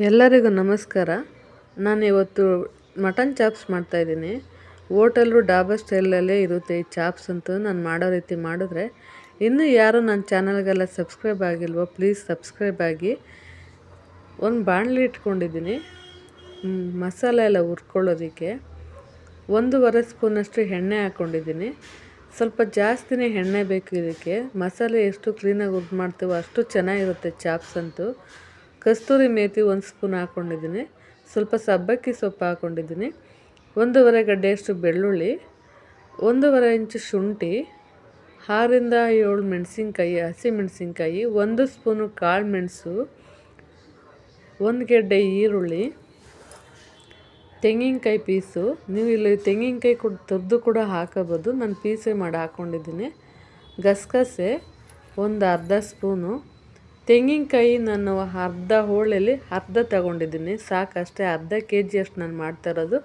ಎಲ್ಲರಿಗೂ ನಮಸ್ಕಾರ. ನಾನು ಇವತ್ತು ಮಟನ್ ಚಾಪ್ಸ್ ಮಾಡ್ತಾಯಿದ್ದೀನಿ. ಹೋಟೆಲು ಡಾಬಾ ಸ್ಟೈಲಲ್ಲೇ ಇರುತ್ತೆ ಈ ಚಾಪ್ಸ್ ಅಂತೂ. ನಾನು ಮಾಡೋ ರೀತಿ ಮಾಡಿದ್ರೆ ಇನ್ನೂ ಯಾರು ನನ್ನ ಚಾನಲ್ಗೆಲ್ಲ ಸಬ್ಸ್ಕ್ರೈಬ್ ಆಗಿಲ್ವೋ ಪ್ಲೀಸ್ ಸಬ್ಸ್ಕ್ರೈಬ್ ಆಗಿ. ಒಂದು ಬಾಣಲಿ ಇಟ್ಕೊಂಡಿದ್ದೀನಿ ಮಸಾಲೆ ಎಲ್ಲ ಹುರ್ಕೊಳ್ಳೋದಕ್ಕೆ. 1.5 ಸ್ಪೂನಷ್ಟು ಎಣ್ಣೆ ಹಾಕ್ಕೊಂಡಿದ್ದೀನಿ. ಸ್ವಲ್ಪ ಜಾಸ್ತಿನೇ ಎಣ್ಣೆ ಬೇಕು ಇದಕ್ಕೆ. ಮಸಾಲೆ ಎಷ್ಟು ಕ್ಲೀನಾಗಿ ಹುರ್ದು ಮಾಡ್ತೀವೋ ಅಷ್ಟು ಚೆನ್ನಾಗಿರುತ್ತೆ ಚಾಪ್ಸ್ ಅಂತೂ. ಕಸ್ತೂರಿ ಮೇಥಿ 1 ಸ್ಪೂನ್ ಹಾಕ್ಕೊಂಡಿದ್ದೀನಿ. ಸ್ವಲ್ಪ ಸಬ್ಬಕ್ಕಿ ಸೊಪ್ಪು ಹಾಕ್ಕೊಂಡಿದ್ದೀನಿ. 1.5 ಗಡ್ಡೆಯಷ್ಟು ಬೆಳ್ಳುಳ್ಳಿ, 1.5 ಇಂಚು ಶುಂಠಿ, 6ರಿಂದ 7 ಮೆಣಸಿನ್ಕಾಯಿ, ಹಸಿಮೆಣಸಿನ್ಕಾಯಿ, 1 ಸ್ಪೂನು ಕಾಳು ಮೆಣಸು, 1 ಗೆಡ್ಡೆ ಈರುಳ್ಳಿ, ತೆಂಗಿನಕಾಯಿ ಪೀಸು. ನೀವು ಇಲ್ಲಿ ತೆಂಗಿನಕಾಯಿ ತುರಿದು ಕೂಡ ಹಾಕೋಬೋದು. ನಾನು ಪೀಸೇ ಮಾಡಿ ಹಾಕ್ಕೊಂಡಿದ್ದೀನಿ. ಗಸಗಸೆ ಒಂದು ಅರ್ಧ ಸ್ಪೂನು. ತೆಂಗಿನಕಾಯಿ ನಾನು ಅರ್ಧ ಹೋಳಲ್ಲಿ ಅರ್ಧ ತಗೊಂಡಿದ್ದೀನಿ, ಸಾಕಷ್ಟೇ. ಅರ್ಧ ಕೆ ಜಿಯಷ್ಟು ನಾನು ಮಾಡ್ತಾ ಇರೋದು.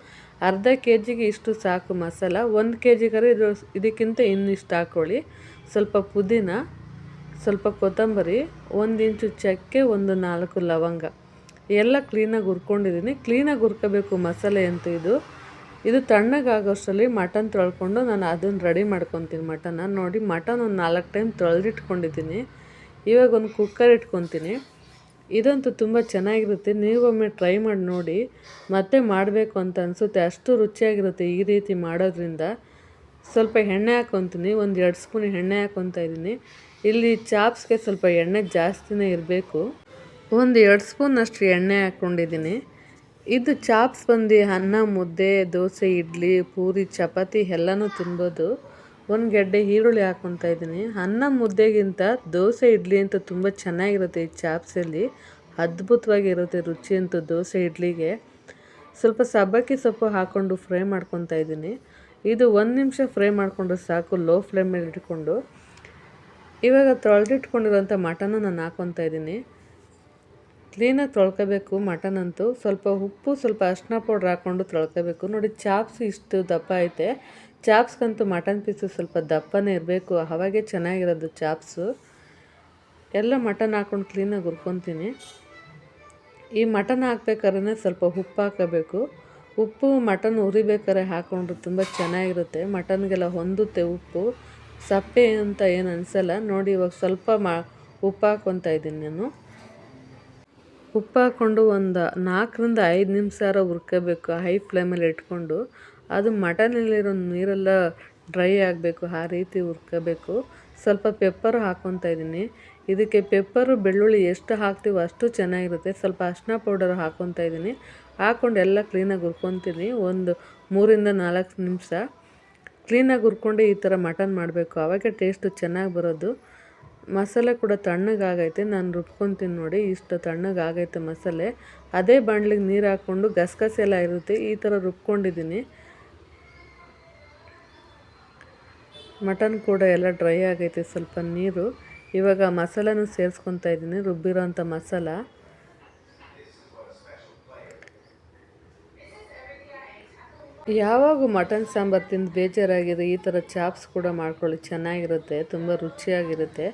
ಅರ್ಧ ಕೆ ಜಿಗೆ ಇಷ್ಟು ಸಾಕು ಮಸಾಲ. 1 ಕೆ ಜಿಗಾರೆ ಇದಕ್ಕಿಂತ ಇನ್ನಿಷ್ಟು ಹಾಕ್ಕೊಳ್ಳಿ. ಸ್ವಲ್ಪ ಪುದೀನ, ಸ್ವಲ್ಪ ಕೊತ್ತಂಬರಿ, 1 ಇಂಚು ಚಕ್ಕೆ, 4 ಲವಂಗ ಎಲ್ಲ ಕ್ಲೀನಾಗಿ ಹುರ್ಕೊಂಡಿದ್ದೀನಿ. ಕ್ಲೀನಾಗಿ ಹುರ್ಕೋಬೇಕು ಮಸಾಲೆ ಅಂತೂ. ಇದು ತಣ್ಣಗಾಗೋಷ್ಟರಲ್ಲಿ ಮಟನ್ ತೊಳ್ಕೊಂಡು ನಾನು ಅದನ್ನು ರೆಡಿ ಮಾಡ್ಕೊತೀನಿ. ಮಟನ್ನ ನೋಡಿ, ಮಟನ್ ಒಂದು 4 ಟೈಮ್ ತೊಳೆದಿಟ್ಕೊಂಡಿದ್ದೀನಿ. ಇವಾಗ ಒಂದು ಕುಕ್ಕರ್ ಇಟ್ಕೊತೀನಿ. ಇದಂತೂ ತುಂಬ ಚೆನ್ನಾಗಿರುತ್ತೆ. ನೀವೊಮ್ಮೆ ಟ್ರೈ ಮಾಡಿ ನೋಡಿ, ಮತ್ತೆ ಮಾಡಬೇಕು ಅಂತ ಅನಿಸುತ್ತೆ. ಅಷ್ಟು ರುಚಿಯಾಗಿರುತ್ತೆ ಈ ರೀತಿ ಮಾಡೋದ್ರಿಂದ. ಸ್ವಲ್ಪ ಎಣ್ಣೆ ಹಾಕ್ಕೊತೀನಿ. 1-2 ಸ್ಪೂನ್ ಎಣ್ಣೆ ಹಾಕ್ಕೊತಾ ಇದ್ದೀನಿ. ಇಲ್ಲಿ ಚಾಪ್ಸ್ಗೆ ಸ್ವಲ್ಪ ಎಣ್ಣೆ ಜಾಸ್ತಿನೇ ಇರಬೇಕು. 1-2 ಸ್ಪೂನಷ್ಟು ಎಣ್ಣೆ ಹಾಕ್ಕೊಂಡಿದ್ದೀನಿ. ಇದು ಚಾಪ್ಸ್ ಬಂದು ಅನ್ನ, ಮುದ್ದೆ, ದೋಸೆ, ಇಡ್ಲಿ, ಪೂರಿ, ಚಪಾತಿ ಎಲ್ಲನೂ ತಿನ್ಬೋದು. 1 ಗೆಡ್ಡೆ ಈರುಳ್ಳಿ ಹಾಕ್ಕೊತಾ ಇದ್ದೀನಿ. ಅನ್ನ ಮುದ್ದೆಗಿಂತ ದೋಸೆ, ಇಡ್ಲಿ ಅಂತ ತುಂಬ ಚೆನ್ನಾಗಿರುತ್ತೆ ಈ ಚಾಪ್ಸಲ್ಲಿ. ಅದ್ಭುತವಾಗಿರುತ್ತೆ ರುಚಿ ಅಂತೂ ದೋಸೆ, ಇಡ್ಲಿಗೆ. ಸ್ವಲ್ಪ ಸಬ್ಬಕ್ಕಿ ಸೊಪ್ಪು ಹಾಕ್ಕೊಂಡು ಫ್ರೈ ಮಾಡ್ಕೊತಾ ಇದ್ದೀನಿ. ಇದು 1 ನಿಮಿಷ ಫ್ರೈ ಮಾಡಿಕೊಂಡ್ರೆ ಸಾಕು, ಲೋ ಫ್ಲೇಮಲ್ಲಿ ಇಟ್ಕೊಂಡು. ಇವಾಗ ತೊಳೆದಿಟ್ಕೊಂಡಿರೋಂಥ ಮಟನ್ನು ನಾನು ಹಾಕ್ಕೊತಾ ಇದ್ದೀನಿ. ಕ್ಲೀನಾಗಿ ತೊಳ್ಕೊಬೇಕು ಮಟನ್ ಅಂತೂ. ಸ್ವಲ್ಪ ಉಪ್ಪು, ಸ್ವಲ್ಪ ಅರಿಶಿನ ಪೌಡ್ರ್ ಹಾಕ್ಕೊಂಡು ತೊಳ್ಕೊಬೇಕು. ನೋಡಿ, ಚಾಪ್ಸ್ ಇಷ್ಟು ದಪ್ಪ ಐತೆ. ಚಾಪ್ಸ್ಗಂತೂ ಮಟನ್ ಪೀಸು ಸ್ವಲ್ಪ ದಪ್ಪನೇ ಇರಬೇಕು, ಅವಾಗೇ ಚೆನ್ನಾಗಿರೋದು ಚಾಪ್ಸು. ಎಲ್ಲ ಮಟನ್ ಹಾಕ್ಕೊಂಡು ಕ್ಲೀನಾಗಿ ಹುರ್ಕೊತೀನಿ. ಈ ಮಟನ್ ಹಾಕ್ಬೇಕಾದ್ರೆ ಸ್ವಲ್ಪ ಉಪ್ಪು ಹಾಕಬೇಕು. ಉಪ್ಪು ಮಟನ್ ಹುರಿಬೇಕಾದ್ರೆ ಹಾಕ್ಕೊಂಡ್ರೆ ತುಂಬ ಚೆನ್ನಾಗಿರುತ್ತೆ. ಮಟನ್ಗೆಲ್ಲ ಹೊಂದುತ್ತೆ ಉಪ್ಪು. ಸಪ್ಪೆ ಅಂತ ಏನು ಅನಿಸಲ್ಲ. ನೋಡಿ, ಇವಾಗ ಸ್ವಲ್ಪ ಉಪ್ಪು ಹಾಕ್ಕೊತಾ ಇದ್ದೀನಿ ನಾನು. ಉಪ್ಪು ಹಾಕ್ಕೊಂಡು ಒಂದು 4ರಿಂದ 5 ನಿಮಿಷ ಹುರ್ಕೋಬೇಕು ಹೈ ಫ್ಲೇಮಲ್ಲಿ ಇಟ್ಕೊಂಡು. ಅದು ಮಟನಲ್ಲಿರೋ ನೀರೆಲ್ಲ ಡ್ರೈ ಆಗಬೇಕು, ಆ ರೀತಿ ಹುರ್ಕೋಬೇಕು. ಸ್ವಲ್ಪ ಪೆಪ್ಪರು ಹಾಕ್ಕೊತಾ ಇದ್ದೀನಿ. ಇದಕ್ಕೆ ಪೆಪ್ಪರು, ಬೆಳ್ಳುಳ್ಳಿ ಎಷ್ಟು ಹಾಕ್ತೀವೋ ಅಷ್ಟು ಚೆನ್ನಾಗಿರುತ್ತೆ. ಸ್ವಲ್ಪ ಅರಿಶಿನ ಪೌಡರ್ ಹಾಕ್ಕೊತಾ ಇದ್ದೀನಿ. ಹಾಕ್ಕೊಂಡು ಎಲ್ಲ ಕ್ಲೀನಾಗಿ ಹುರ್ಕೊತೀನಿ. ಒಂದು 3ರಿಂದ 4 ನಿಮಿಷ ಕ್ಲೀನಾಗಿ ಹುರ್ಕೊಂಡು ಈ ಥರ ಮಟನ್ ಮಾಡಬೇಕು, ಆವಾಗ ಟೇಸ್ಟು ಚೆನ್ನಾಗಿ ಬರೋದು. ಮಸಾಲೆ ಕೂಡ ತಣ್ಣಗಾಗೈತೆ. ನಾನು ರುಬ್ಕೊತೀನಿ ನೋಡಿ, ಇಷ್ಟು ತಣ್ಣಗಾಗೈತೆ ಮಸಾಲೆ. ಅದೇ ಬಾಣಲಿಗೆ ನೀರು ಹಾಕ್ಕೊಂಡು ಗಸಗಸೆ ಎಲ್ಲ ಇರುತ್ತೆ, ಈ ಥರ ರುಬ್ಕೊಂಡಿದ್ದೀನಿ. ಮಟನ್ ಕೂಡ ಎಲ್ಲ ಡ್ರೈ ಆಗೈತೆ, ಸ್ವಲ್ಪ ನೀರು. ಇವಾಗ ಮಸಾಲನೂ ಸೇರಿಸ್ಕೊತಾ ಇದ್ದೀನಿ, ರುಬ್ಬಿರೋ ಅಂಥ ಮಸಾಲ. ಯಾವಾಗ ಮಟನ್ ಸಾಂಬಾರು ತಿಂದು ಬೇಜಾರಾಗಿದೆ ಈ ಥರ ಚಾಪ್ಸ್ ಕೂಡ ಮಾಡ್ಕೊಳ್ಳಿ, ಚೆನ್ನಾಗಿರುತ್ತೆ, ತುಂಬ ರುಚಿಯಾಗಿರುತ್ತೆ.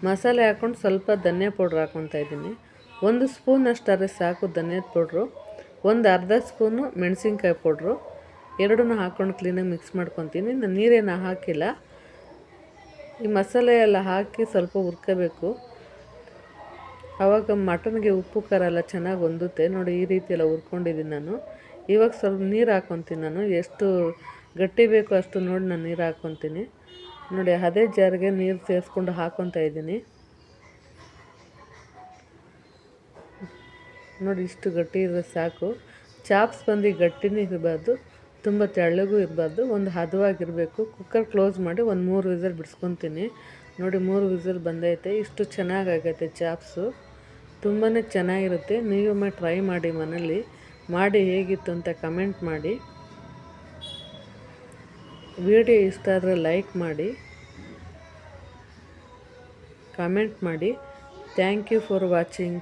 ಮಸಾಲೆ ಹಾಕ್ಕೊಂಡು ಸ್ವಲ್ಪ ಧನಿಯಾ ಪೌಡ್ರ್ ಹಾಕ್ಕೊತಾ ಇದ್ದೀನಿ. 1 ಸ್ಪೂನಷ್ಟಾದರೆ ಸಾಕು ಧನಿಯಾದ ಪೌಡ್ರು. ಒಂದು ಅರ್ಧ ಸ್ಪೂನು ಮೆಣಸಿನ್ಕಾಯಿ ಪೌಡ್ರು. ಎರಡನ್ನೂ ಹಾಕ್ಕೊಂಡು ಕ್ಲೀನಾಗಿ ಮಿಕ್ಸ್ ಮಾಡ್ಕೊತೀನಿ. ನಾನು ನೀರೇನು ಹಾಕಿಲ್ಲ. ಈ ಮಸಾಲೆ ಎಲ್ಲ ಹಾಕಿ ಸ್ವಲ್ಪ ಹುರ್ಕೋಬೇಕು, ಆವಾಗ ಮಟನ್ಗೆ ಉಪ್ಪು ಖಾರ ಎಲ್ಲ ಚೆನ್ನಾಗಿ ಹೊಂದುತ್ತೆ. ನೋಡಿ, ಈ ರೀತಿ ಎಲ್ಲ ಹುರ್ಕೊಂಡಿದ್ದೀನಿ ನಾನು. ಇವಾಗ ಸ್ವಲ್ಪ ನೀರು ಹಾಕ್ಕೊತೀನಿ ನಾನು. ಎಷ್ಟು ಗಟ್ಟಿ ಬೇಕೋ ಅಷ್ಟು ನೋಡಿ ನಾನು ನೀರು ಹಾಕ್ಕೊತೀನಿ. ನೋಡಿ, ಅದೇ ಜಾರಿಗೆ ನೀರು ಸೇರಿಸ್ಕೊಂಡು ಹಾಕ್ಕೊತಾ ಇದ್ದೀನಿ. ನೋಡಿ, ಇಷ್ಟು ಗಟ್ಟಿ ಇದ್ರೆ ಸಾಕು. ಚಾಪ್ಸ್ ಬಂದು ಗಟ್ಟಿನೂ ಇರಬಾರ್ದು, ತುಂಬ ತೆಳ್ಳಗೂ ಇರಬಾರ್ದು, ಒಂದು ಹದವಾಗಿರಬೇಕು. ಕುಕ್ಕರ್ ಕ್ಲೋಸ್ ಮಾಡಿ ಒಂದು 3 ವಿಸಲ್ ಬಿಡಿಸ್ಕೊತೀನಿ. ನೋಡಿ, 3 ವಿಸಲ್ ಬಂದೈತೆ. ಇಷ್ಟು ಚೆನ್ನಾಗಾಗೈತೆ ಚಾಪ್ಸು, ತುಂಬಾ ಚೆನ್ನಾಗಿರುತ್ತೆ. ನೀವೊಮ್ಮೆ ಟ್ರೈ ಮಾಡಿ ಮನೇಲಿ. ಮಾಡಿ ಹೇಗಿತ್ತು ಅಂತ ಕಮೆಂಟ್ ಮಾಡಿ. ವಿಡಿಯೋ ಇಷ್ಟ ಆದರೆ ಲೈಕ್ ಮಾಡಿ, ಕಮೆಂಟ್ ಮಾಡಿ. Thank you for watching.